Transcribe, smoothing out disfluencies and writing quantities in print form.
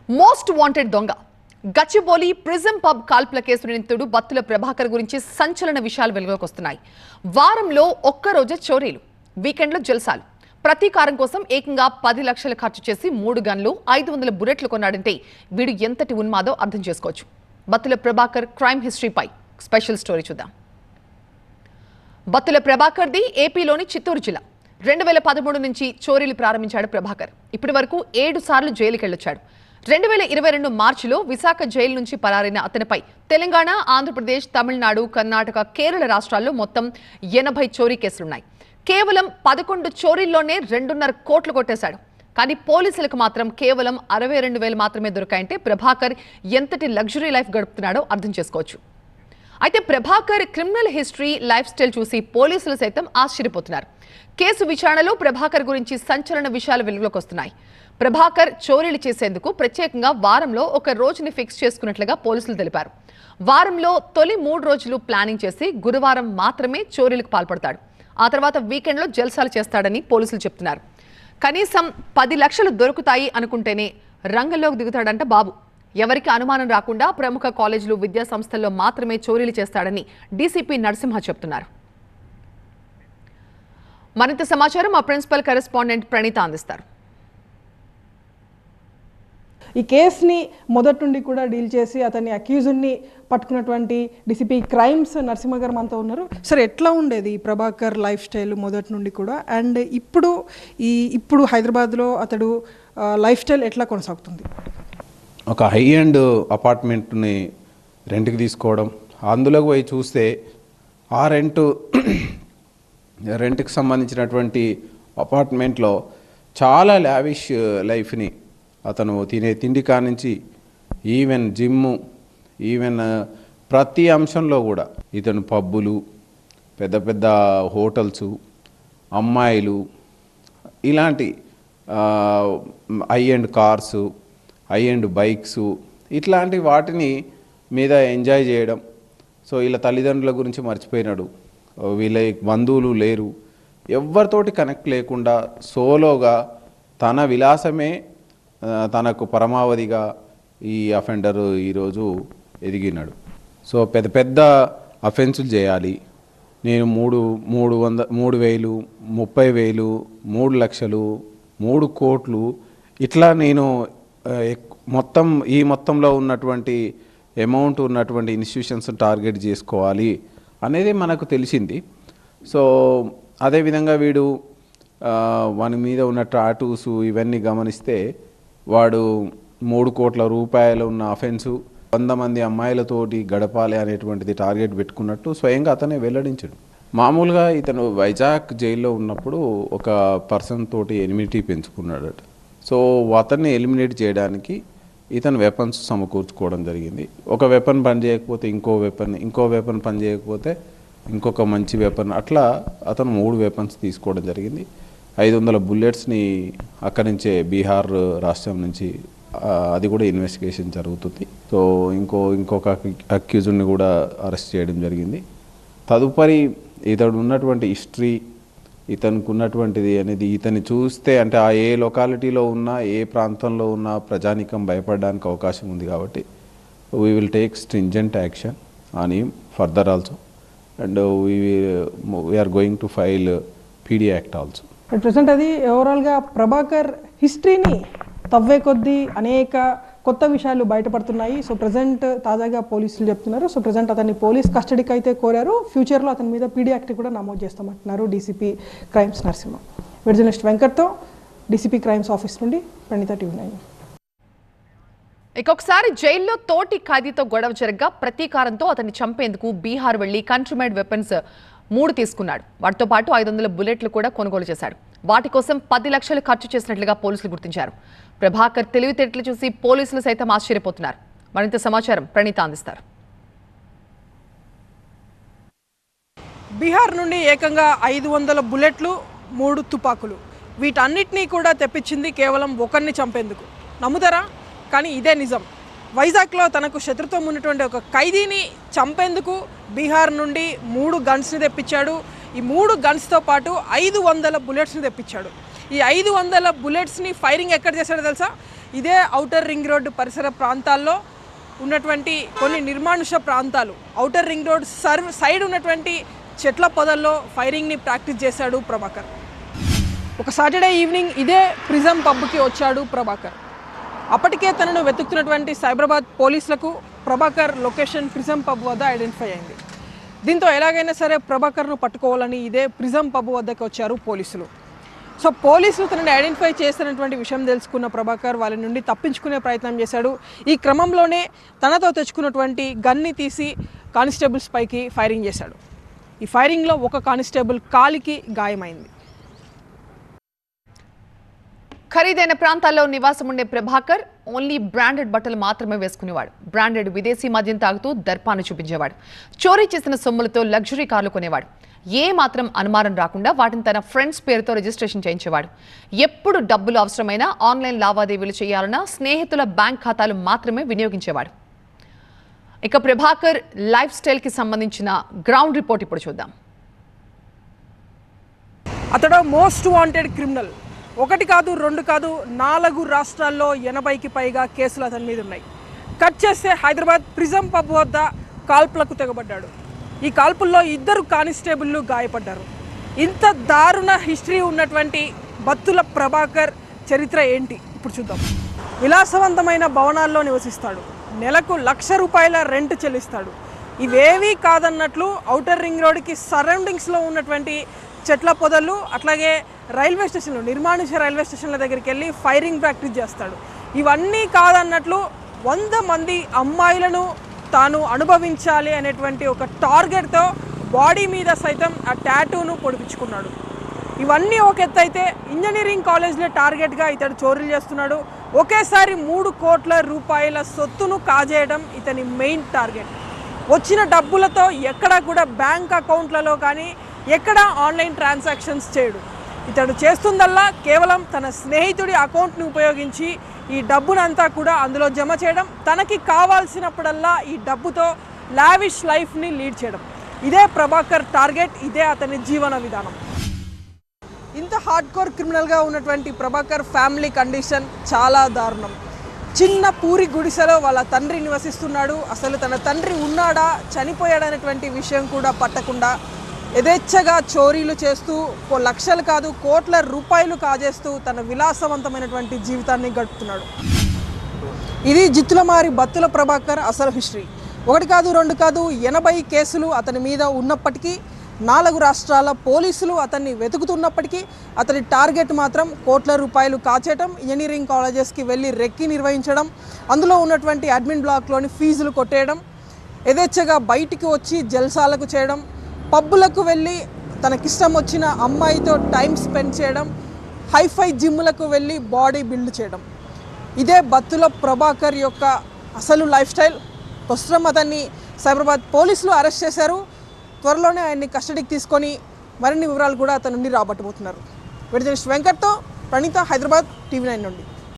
Most wanted దొంగ Gachibowli prism pub కాల్పుల case నిందితుడు బత్తుల ప్రభాకర్ గురించి సంచలన విషయాలు వెలుగులోకి వస్తున్నాయి. వారంలో ఒక్కరోజే చోరీలు, వీకెండ్లో జల్సాలు. ప్రతీకారం కోసం ఏకంగా 10 లక్షలు ఖర్చు చేసి 3 గన్లు 500 బుల్లెట్లు కొన్నాడంటే వీడు ఎంతటి ఉన్మాదో అర్థం చేసుకోవచ్చు. బత్తుల ప్రభాకర్ క్రైమ్ హిస్టరీపై స్పెషల్ స్టోరీ చూద్దాం. బత్తుల ప్రభాకర్ది ఏపీలోని చిత్తూరు జిల్లా. 2013 నుంచి చోరీలు ప్రారంభించాడు ప్రభాకర్. ఇప్పటి వరకు 7 సార్లు జైలుకి వెళ్ళొచ్చాడు. 2022 మార్చిలో విశాఖ జైలు నుంచి పరారైన అతనిపై తెలంగాణ, ఆంధ్రప్రదేశ్, తమిళనాడు, కర్ణాటక, కేరళ రాష్ట్రాల్లో మొత్తం 80 చోరీ కేసులున్నాయి. కేవలం 11 చోరీల్లోనే 2.5 కోట్లు కొట్టేశాడు. కానీ పోలీసులకు మాత్రం కేవలం 62,000 మాత్రమే దొరికాయంటే ప్రభాకర్ ఎంతటి లగ్జరీ లైఫ్ గడుపుతున్నాడో అర్థం చేసుకోవచ్చు. అయితే Prabhakar criminal history, life style చూసి పోలీసులు సైతం ఆశ్చర్యపోతున్నారు. కేసు విచారణలో ప్రభాకర్ గురించి సంచలన విషయాలు వెలుగులోకి వస్తున్నాయి. ప్రభాకర్ చోరీలు చేసేందుకు ప్రత్యేకంగా వారంలో ఒక రోజుని ఫిక్స్ చేసుకున్నట్లుగా పోలీసులు తెలిపారు. వారంలో తొలి 3 రోజులు ప్లానింగ్ చేసి గురువారం మాత్రమే చోరీలకు పాల్పడతాడు. ఆ తర్వాత వీకెండ్లో జల్సాలు చేస్తాడని పోలీసులు చెప్తున్నారు. కనీసం 10 లక్షలు దొరుకుతాయి అనుకుంటేనే రంగంలోకి దిగుతాడంట బాబు. ఎవరికి అనుమానం రాకుండా ప్రముఖ కాలేజీలు, విద్యా సంస్థల్లో మాత్రమే చోరీలు చేస్తాడని డీసీపీ నరసింహ చెప్తున్నారు. మరింత సమాచారం మా ప్రిన్సిపల్ కరెస్పాండెంట్ ప్రణీత అందిస్తారు. ఈ కేసుని మొదటి నుండి కూడా డీల్ చేసి అతన్ని అక్యూజ్డ్ని పట్టుకున్నటువంటి డీసీపీ క్రైమ్స్ నరసింహ గారు మనతో ఉన్నారు. సరే, ఎట్లా ఉండేది ఈ ప్రభాకర్ లైఫ్ స్టైల్ మొదటి నుండి కూడా, అండ్ ఇప్పుడు హైదరాబాద్లో అతడు లైఫ్ స్టైల్ ఎట్లా కొనసాగుతుంది? ఒక హై ఎండ్ అపార్ట్మెంట్ని రెంట్కి తీసుకోవడం, అందులోకి పోయి చూస్తే ఆ రెంట్కి సంబంధించినటువంటి అపార్ట్మెంట్లో చాలా లావిష్ లైఫ్ని అతను తినే తిండి కానించి ఈవెన్ జిమ్ము, ఈవెన్ ప్రతి అంశంలో కూడా ఇతను పబ్బులు, పెద్ద పెద్ద హోటల్సు, అమ్మాయిలు, ఇలాంటి high end cars, high end bikes, ఇట్లాంటి వాటిని మీద ఎంజాయ్ చేయడం. సో వీళ్ళ తల్లిదండ్రుల గురించి మర్చిపోయినాడు. వీళ్ళ బంధువులు లేరు, ఎవరితోటి కనెక్ట్ లేకుండా సోలోగా తన విలాసమే తనకు పరమావధిగా ఈ అఫెండర్ ఈరోజు ఎదిగినాడు. సో పెద్ద పెద్ద అఫెన్సులు చేయాలి, నేను 3,000, 30,000, 3 లక్షలు, 3 కోట్లు, ఇట్లా నేను మొత్తంలో ఉన్నటువంటి అమౌంట్ ఉన్నటువంటి ఇన్స్టిట్యూషన్స్ టార్గెట్ చేసుకోవాలి అనేది మనకు తెలిసింది. సో అదేవిధంగా వీడు వాని మీద ఉన్న టాటూస్ ఇవన్నీ గమనిస్తే వాడు 3 కోట్ల రూపాయలు ఉన్న అఫెన్సు 100 మంది అమ్మాయిలతోటి గడపాలి అనేటువంటిది టార్గెట్ పెట్టుకున్నట్టు స్వయంగా అతనే వెల్లడించాడు. మామూలుగా ఇతను వైజాగ్ జైల్లో ఉన్నప్పుడు ఒక పర్సన్ తోటి ఎనిమిటీ పెంచుకున్నాడట. సో అతన్ని ఎలిమినేట్ చేయడానికి ఇతను వెపన్స్ సమకూర్చుకోవడం జరిగింది. ఒక వెపన్ పని చేయకపోతే ఇంకో వెపన్ పని చేయకపోతే ఇంకొక మంచి వెపన్, అట్లా అతను 3 వెపన్స్ తీసుకోవడం జరిగింది. 500 బుల్లెట్స్ని అక్కడి నుంచే బీహార్ రాష్ట్రం నుంచి, అది కూడా ఇన్వెస్టిగేషన్ జరుగుతుంది. సో ఇంకొక అక్యూజ్డ్ని కూడా అరెస్ట్ చేయడం జరిగింది. తదుపరి ఇతడు ఉన్నటువంటి హిస్టరీ, ఇతనికి ఉన్నటువంటిది అనేది ఇతన్ని చూస్తే అంటే ఆ ఏ లొకాలిటీలో ఉన్నా, ఏ ప్రాంతంలో ఉన్న ప్రజానికం భయపడడానికి అవకాశం ఉంది. కాబట్టి we will take stringent action on him further also, and we are going to file PD act also. Present అది ఓవరాల్గా ప్రభాకర్ హిస్టరీని తవ్వే కొద్దీ అనేక కొత్త విషయాలు బయటపడుతున్నాయి. సో ప్రజెంట్ తాజాగా పోలీసులు చెప్తున్నారు. సో ప్రజెంట్ అతన్ని పోలీస్ కస్టడీకి అయితే కోరారు. ఫ్యూచర్లో అతని మీద పీడీ యాక్ట్ కూడా నమోదు చేస్తామంటున్నారు డీసీపీ క్రైమ్స్ నరసింహ. జర్నలిస్ట్ వెంకట్తో డీసీపీ క్రైమ్స్ ఆఫీస్ నుండి ప్రణీత, TV9. ఇంకొకసారి జైల్లో తోటి ఖైదీతో గొడవ జరగ్గా ప్రతీకారంతో అతన్ని చంపేందుకు బీహార్ వెళ్లి కంట్రీమేడ్ వెపన్స్ 3 తీసుకున్నాడు. వాటితో పాటు 500 బుల్లెట్లు కూడా కొనుగోలు చేశాడు. వాటి కోసం 10 లక్షలు ఖర్చు చేసినట్లుగా పోలీసులు గుర్తించారు. ప్రభాకర్ తెలివితేటలు చూసి పోలీసులు సైతం ఆశ్చర్యపోతున్నారు. మరింత సమాచారం ప్రణీత అందిస్తారు. బీహార్ నుండి ఏకంగా 500 బుల్లెట్లు, 3 తుపాకులు, వీటన్నిటినీ కూడా తెప్పించింది కేవలం ఒకరిని చంపేందుకు. నమ్ముతారా? కానీ ఇదే నిజం. వైజాగ్లో తనకు శత్రుత్వం ఉన్నటువంటి ఒక ఖైదీని చంపేందుకు బీహార్ నుండి 3 గన్స్ని తెప్పించాడు. ఈ 3 గన్స్తో పాటు 500 బుల్లెట్స్ని తెప్పించాడు. ఈ 500 బుల్లెట్స్ని ఫైరింగ్ ఎక్కడ చేశాడో తెలుసా? ఇదే ఔటర్ రింగ్ రోడ్డు పరిసర ప్రాంతాల్లో ఉన్నటువంటి కొన్ని నిర్మానుష ప్రాంతాలు, ఔటర్ రింగ్ రోడ్ సైడ్ ఉన్నటువంటి చెట్ల పొదల్లో ఫైరింగ్ని ప్రాక్టీస్ చేశాడు ప్రభాకర్. ఒక సాటర్డే ఈవినింగ్ ఇదే ప్రిజం పబ్కి వచ్చాడు ప్రభాకర్. అప్పటికే తనను వెతుకుతున్నటువంటి సైబరాబాద్ పోలీసులకు ప్రభాకర్ లొకేషన్ ప్రిజం పబ్ వద్ద ఐడెంటిఫై అయింది. దీంతో ఎలాగైనా సరే ప్రభాకర్ను పట్టుకోవాలని ఇదే ప్రిజం పబ్ వద్దకు వచ్చారు పోలీసులు. సో పోలీసులు తనని ఐడెంటిఫై చేస్తున్నటువంటి విషయం తెలుసుకున్న ప్రభాకర్ వాళ్ళ నుండి తప్పించుకునే ప్రయత్నం చేశాడు. ఈ క్రమంలోనే తనతో తెచ్చుకున్నటువంటి గన్ని తీసి కానిస్టేబుల్స్ పైకి ఫైరింగ్ చేశాడు. ఈ ఫైరింగ్లో ఒక కానిస్టేబుల్ కాలికి గాయమైంది. ఖరీదైన ప్రాంతాల్లో నివాసం ఉండే ప్రభాకర్ ఓన్లీ బ్రాండెడ్ బట్టలు మాత్రమే వేసుకునేవాడు. బ్రాండెడ్ విదేశీ మద్యం తాగుతూ దర్పాన్ని చూపించేవాడు. చోరీ చేసిన సొమ్ములతో లగ్జరీ కార్లు కొనేవాడు. ఏ మాత్రం అనుమానం రాకుండా వాటిని తన ఫ్రెండ్స్ పేరుతో రిజిస్ట్రేషన్ చేయించేవాడు. ఎప్పుడు డబ్బులు అవసరమైనా ఆన్లైన్ లావాదేవీలు చేయాలన్నా స్నేహితుల బ్యాంక్ ఖాతాలు మాత్రమే వినియోగించేవాడు. ఇక ప్రభాకర్ లైఫ్ స్టైల్కి సంబంధించిన గ్రౌండ్ రిపోర్ట్ ఇప్పుడు చూద్దాం. అతడు మోస్ట్ వాంటెడ్ క్రిమినల్. 1 కాదు 2 కాదు 4 రాష్ట్రాల్లో 80కి పైగా కేసులు అతని మీద ఉన్నాయి. కట్ చేస్తే హైదరాబాద్ ప్రిజం పబ్ వద్ద కాల్పులకు తెగబడ్డాడు. ఈ కాల్పుల్లో 2 కానిస్టేబుల్లు గాయపడ్డారు. ఇంత దారుణ హిస్టరీ ఉన్నటువంటి బత్తుల ప్రభాకర్ చరిత్ర ఏంటి ఇప్పుడు చూద్దాం. విలాసవంతమైన భవనాల్లో నివసిస్తాడు. నెలకు ₹1,00,000 రెంట్ చెల్లిస్తాడు. ఇవేవీ కాదన్నట్లు ఔటర్ రింగ్ రోడ్కి సరౌండింగ్స్లో ఉన్నటువంటి చెట్ల పొదలు, అట్లాగే రైల్వే స్టేషన్లు, నిర్మానుష రైల్వే స్టేషన్ల దగ్గరికి వెళ్ళి ఫైరింగ్ ప్రాక్టీస్ చేస్తాడు. ఇవన్నీ కాదన్నట్లు 100 మంది అమ్మాయిలను తాను అనుభవించాలి అనేటువంటి ఒక టార్గెట్తో బాడీ మీద సైతం ఆ టాటూను పొడిపించుకున్నాడు. ఇవన్నీ ఒక ఎత్తు అయితే ఇంజనీరింగ్ కాలేజ్లో టార్గెట్గా ఇతడు చోరీలు చేస్తున్నాడు. ఒకేసారి 3 కోట్ల రూపాయల సొత్తును కాజేయడం ఇతని మెయిన్ టార్గెట్. వచ్చిన డబ్బులతో ఎక్కడా కూడా బ్యాంక్ అకౌంట్లలో కానీ ఎక్కడా ఆన్లైన్ ట్రాన్సాక్షన్స్ చేయడు. ఇతడు చేస్తుందల్లా కేవలం తన స్నేహితుడి అకౌంట్ని ఉపయోగించి ఈ డబ్బునంతా కూడా అందులో జమ చేయడం, తనకి కావాల్సినప్పుడల్లా ఈ డబ్బుతో లావిష్ లైఫ్ని లీడ్ చేయడం. ఇదే ప్రభాకర్ టార్గెట్, ఇదే అతని జీవన విధానం. ఇంత హార్డ్ కోర్ క్రిమినల్గా ఉన్నటువంటి ప్రభాకర్ ఫ్యామిలీ కండిషన్ చాలా దారుణం. చిన్న పూరి గుడిసెలో వాళ్ళ తండ్రి నివసిస్తున్నాడు. అసలు తన తండ్రి ఉన్నాడా చనిపోయాడనేటువంటి విషయం కూడా పట్టకుండా యథేచ్ఛగా చోరీలు చేస్తూ లక్షలు కాదు కోట్ల రూపాయలు కాజేస్తూ తన విలాసవంతమైనటువంటి జీవితాన్ని గడుపుతున్నాడు. ఇది జిత్తులమారి బత్తుల ప్రభాకర్ అసలు హిస్టరీ. 1 కాదు 2 కాదు 80 కేసులు అతని మీద ఉన్నప్పటికీ, 4 రాష్ట్రాల పోలీసులు అతన్ని వెతుకుతున్నప్పటికీ అతని టార్గెట్ మాత్రం కోట్ల రూపాయలు కాచేయటం, ఇంజనీరింగ్ కాలేజెస్కి వెళ్ళి రెక్కి నిర్వహించడం, అందులో ఉన్నటువంటి అడ్మిన్ బ్లాక్లోని ఫీజులు కొట్టేయడం, యథేచ్ఛగా బయటికి వచ్చి జల్సాలకు చేయడం, పబ్బులకు వెళ్ళి తనకిష్టం వచ్చిన అమ్మాయితో టైం స్పెండ్ చేయడం, హైఫై జిమ్లకు వెళ్ళి బాడీ బిల్డ్ చేయడం. ఇదే బత్తుల ప్రభాకర్ యొక్క అసలు లైఫ్ స్టైల్. ప్రస్తుతం అతన్ని సైబరాబాద్ పోలీసులు అరెస్ట్ చేశారు. త్వరలోనే ఆయన్ని కస్టడీకి తీసుకొని మరిన్ని వివరాలు కూడా అతని నుండి రాబట్టబోతున్నారు. జర్నలిస్ట్ వెంకట్తో ప్రణీత, హైదరాబాద్, TV9 నుండి.